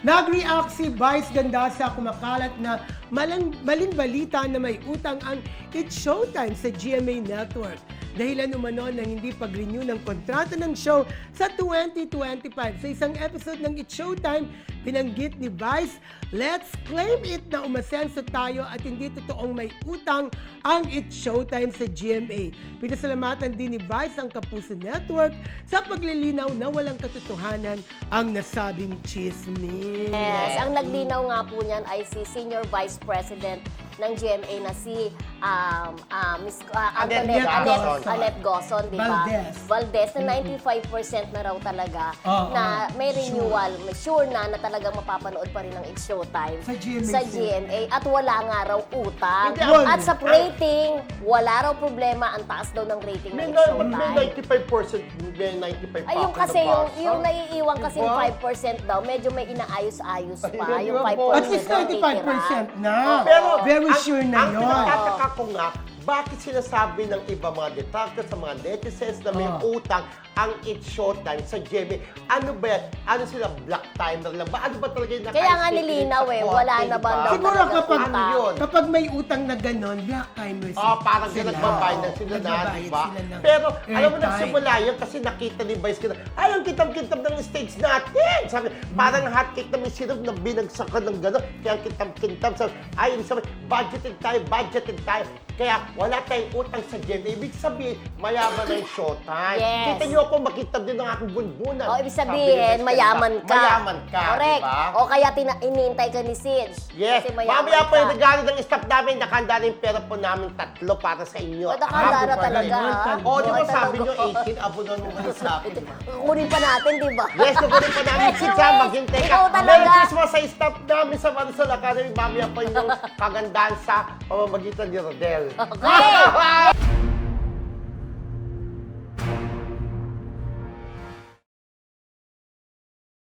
Nag-react si Vice Ganda sa kumakalat na maling balita na may utang ang It's Showtime sa GMA Network. Dahilan umano ng hindi pag-renew ng kontrata ng show sa 2025. Sa isang episode ng It's Showtime, binanggit ni Vice, "Let's claim it na umasenso tayo at hindi totoong may utang ang It's Showtime sa GMA." Pinasalamatan din ni Vice ang Kapuso Network sa paglilinaw na walang katotohanan ang nasabing chismis. Yes, ang naglinaw nga po niyan ay si Senior Vice President ng GMA na si Miss Annette Gozon, di ba? Valdez, na 95% na raw talaga na may renewal. Sure na talagang mapapanood pa rin ang It's Showtime sa GMA at wala nga raw utang. At sa rating, wala raw problema. Ang taas daw ng rating ng It's Showtime. May 95%, may 95%. Ayun kasi, yung naiiwan kasi 5% daw, medyo may inaayos-ayos pa. Yung 5% At least 95% na. Pero very sure na ang yun. pinakataka ko nga, bakit sinasabi ng iba mga detractors sa mga netizens na may utang ang It's Showtime sa GMA? Ano ba yan? Ano sila? Black timer lang ba? Ano ba talaga yung Kaya nga nilinaw wala na ba daw Siguro talagang kapag may utang na gano'n, black timers. Parang sila nagbabayad na sila na, di ba? Pero alam mo, nagsimula yun kasi nakita ni Vice Ganda, ay, ang kitab-kitab ng stage natin! Sabi, parang hotcake na may syrup na binagsakan ng gano'n, kaya ang kitab-kitab. Sabi, ay, sabi, budgeted tayo. Kaya wala tayong utang sa GMA. Ibig sabihin, mayaman na yung Showtime. Yes. Kita niyo ako, makitab din ang aking bunbunan. ibig sabihin, mayaman ka. Mayaman ka, correct. di ba? O kaya inintay ka ni Sid. Yes. Kasi mayaman Mamaya po yung ka. regalo ng staff namin, nakahanda rin pera po namin 3 para sa inyo. Nakahanda na talaga, ha? Oo, di ba Oo, sabi talaga. nyo 18, abunan mo kayo sa akin. Kukunin pa natin, di ba? Yes, kukunin pa namin si Sam, maghintay ka. Ikaw talaga. Merry Christmas sa staff namin sa Marisol Academy. Mamaya po yung kagandahan sa pamamagitan ni Rodel. Okay.